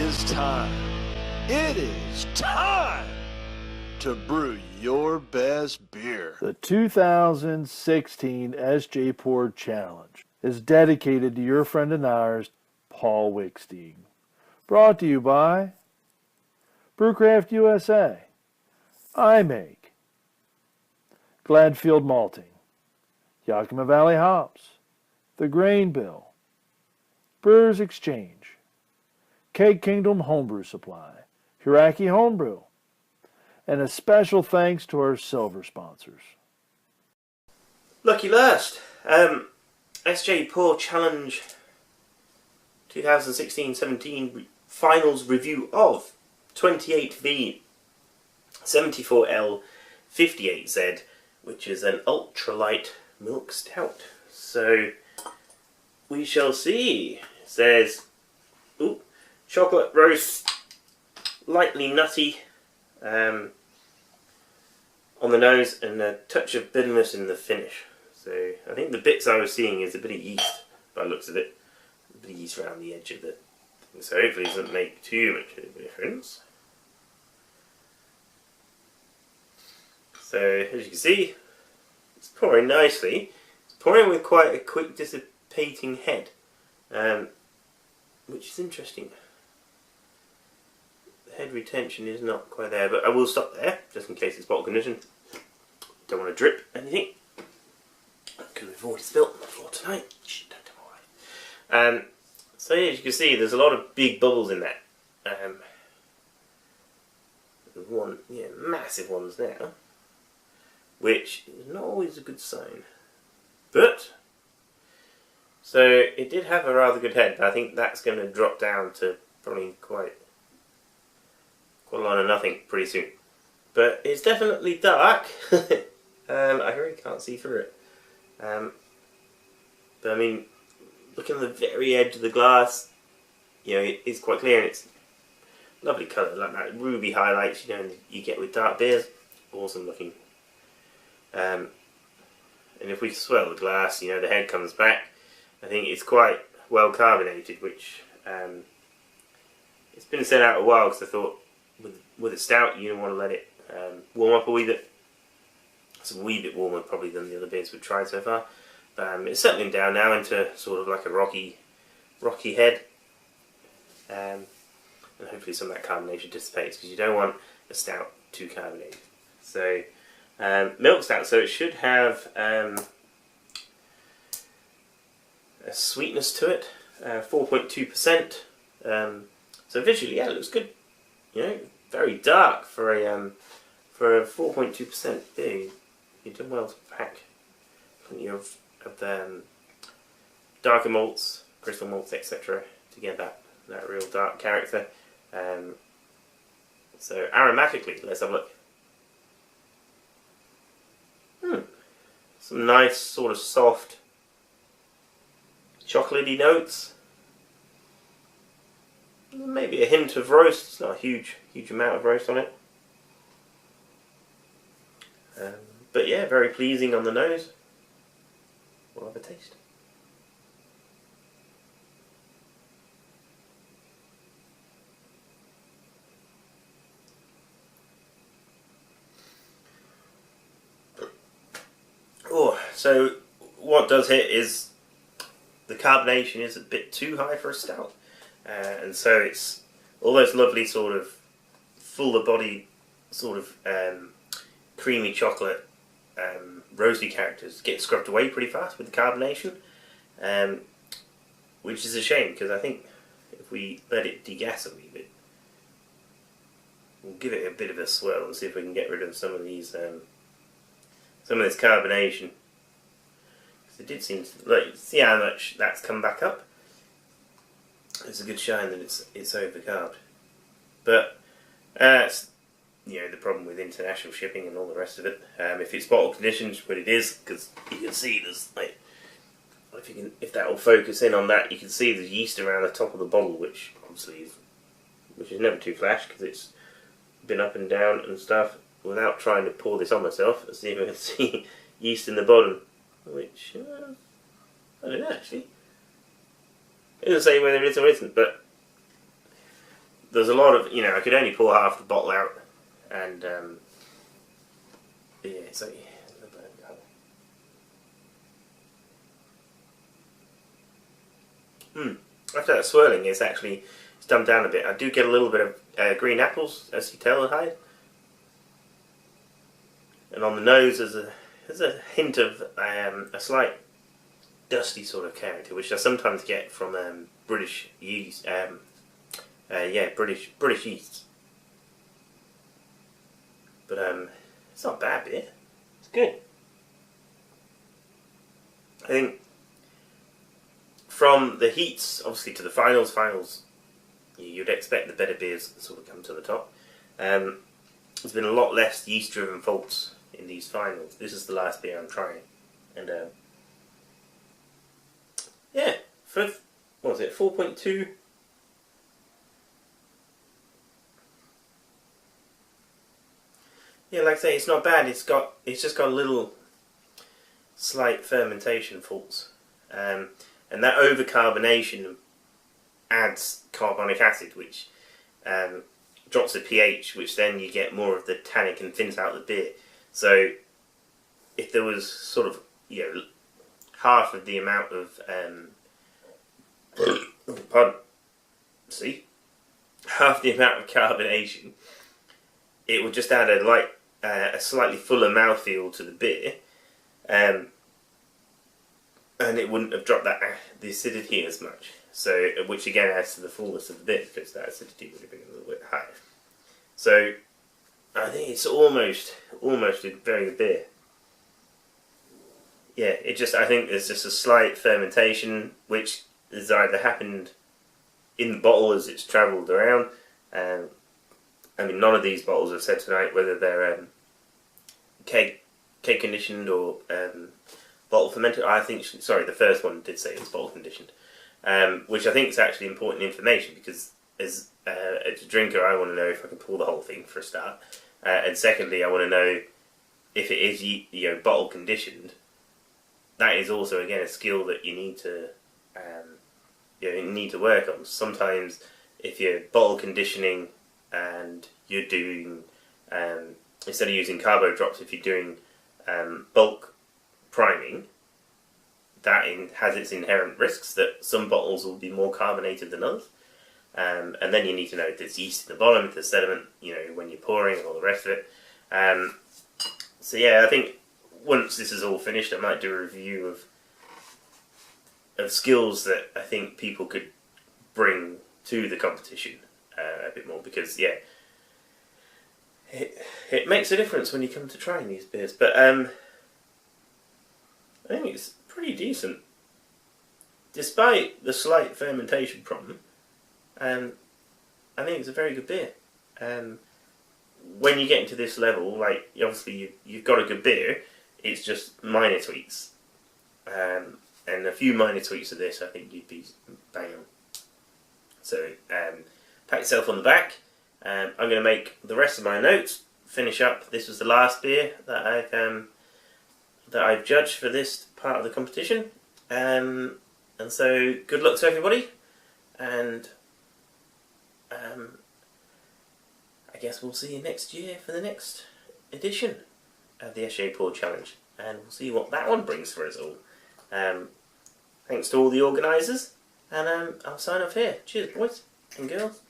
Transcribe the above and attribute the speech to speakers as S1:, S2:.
S1: is time. It is time to brew your best beer.
S2: The 2016 SJPorr Challenge is dedicated to your friend and ours, Paul Wickstein. Brought to you by Brewcraft USA, iMake, Gladfield Malting, Yakima Valley Hops, The Grain Bill, Brewers Exchange, Keg Kingdom Homebrew Supply, Hiraki Homebrew, and a special thanks to our silver sponsors.
S3: Lucky last, SJPorr Challenge 2016-17 finals review of 28V 74L 58Z, which is an ultralight milk stout. So we shall see. It says, ooh, chocolate roast, lightly nutty on the nose, and a touch of bitterness in the finish. So I think the bits I was seeing is a bit of yeast by the looks of it. A bit of yeast around the edge of it. So hopefully it doesn't make too much of a difference. So as you can see, it's pouring nicely. It's pouring with quite a quick dissipating head, which is interesting. The head retention is not quite there, but I will stop there just in case it's bottle condition. Don't want to drip anything because we've already spilt on the floor tonight. Shh, don't tell my wife. So yeah, as you can see, there's a lot of big bubbles in that. There's one, yeah, massive ones now, which is not always a good sign. But so it did have a rather good head, but I think that's going to drop down to probably quite a line of nothing pretty soon. But it's definitely dark. I really can't see through it. But I mean, looking at the very edge of the glass, you know, it is quite clear, and it's lovely colour, like that ruby highlights, you know, you get with dark beers. Awesome looking. And if we swirl the glass, you know, the head comes back. I think it's quite well carbonated, which it's been set out a while, because I thought with a stout you don't want to let it warm up a wee bit. It's a wee bit warmer probably than the other beers we've tried so far. It's settling down now into sort of like a rocky head, and hopefully some of that carbonation dissipates, because you don't want a stout too carbonated. So milk stout, so it should have a sweetness to it, 4.2%. So visually, yeah, it looks good. You know, very dark for a 4.2% beer. You've done well to pack plenty of the darker malts, crystal malts, etc. to get that real dark character. So aromatically, let's have a look. Some nice sort of soft chocolatey notes. Maybe a hint of roast. It's not a huge amount of roast on it. But yeah, very pleasing on the nose. We'll have a taste. Oh, so what does hit is the carbonation is a bit too high for a stout. And so it's all those lovely sort of fuller body sort of creamy chocolate rosy characters get scrubbed away pretty fast with the carbonation, which is a shame, because I think if we let it degas a wee bit, we'll give it a bit of a swirl and see if we can get rid of some of these some of this carbonation, because it did seem to, like, see how much that's come back up. It's a good shine that it's overcarbed, but you know, the problem with international shipping and all the rest of it. If it's bottle conditioned, but it is, because you can see there's like, if that will focus in on that, you can see the yeast around the top of the bottle, which obviously is never too flash, because it's been up and down and stuff. Without trying to pour this on myself, let's see if I can see yeast in the bottom, which I don't know actually. It doesn't say whether it is or isn't, but there's a lot of, you know, I could only pour half the bottle out, and yeah, so after that swirling, it's dumbed down a bit. I do get a little bit of green apples, as you tell, hide, and on the nose there's a hint of a slight dusty sort of character, which I sometimes get from British yeast. British yeast. But it's not bad beer. It's good. I think from the heats, obviously, to the finals, you'd expect the better beers to sort of come to the top. There's been a lot less yeast-driven faults in these finals. This is the last beer I'm trying, and yeah, for what was it, 4.2. Yeah, like I say, it's not bad. It's just got a little slight fermentation faults, and that overcarbonation adds carbonic acid, which drops the pH, which then you get more of the tannic and thins out the beer. So if there was sort of, you know, half of the amount of half the amount of carbonation, it would just add a slightly fuller mouthfeel to the beer, and it wouldn't have dropped the acidity as much. So, which again adds to the fullness of the beer, because that acidity would have been a little bit higher. So, I think it's almost a very good beer. Yeah, I think there's just a slight fermentation, which has either happened in the bottle as it's travelled around. I mean, none of these bottles have said tonight whether they're keg conditioned or bottle fermented. I think, sorry, the first one did say it was bottle conditioned, which I think is actually important information, because as a drinker, I want to know if I can pour the whole thing for a start, and secondly, I want to know if it is, you know, bottle conditioned. That is also, again, a skill that you need to work on. Sometimes, if you're bottle conditioning and you're doing, instead of using carbo drops, if you're doing bulk priming, that has its inherent risks that some bottles will be more carbonated than others. And then you need to know if there's yeast in the bottom, if there's sediment, you know, when you're pouring and all the rest of it. So yeah, I think once this is all finished, I might do a review of skills that I think people could bring to the competition a bit more, because yeah, it makes a difference when you come to trying these beers. But I think it's pretty decent, despite the slight fermentation problem. I think it's a very good beer. When you get into this level, like, obviously you've got a good beer, it's just minor tweaks. And a few minor tweaks of this, I think you'd be bang on. So, pat yourself on the back. I'm going to make the rest of my notes, finish up. This was the last beer that I've judged for this part of the competition. And so, good luck to everybody. And I guess we'll see you next year for the next edition of the SJPorr Challenge, and we'll see what that one brings for us all. Thanks to all the organisers, and I'll sign off here. Cheers, boys and girls.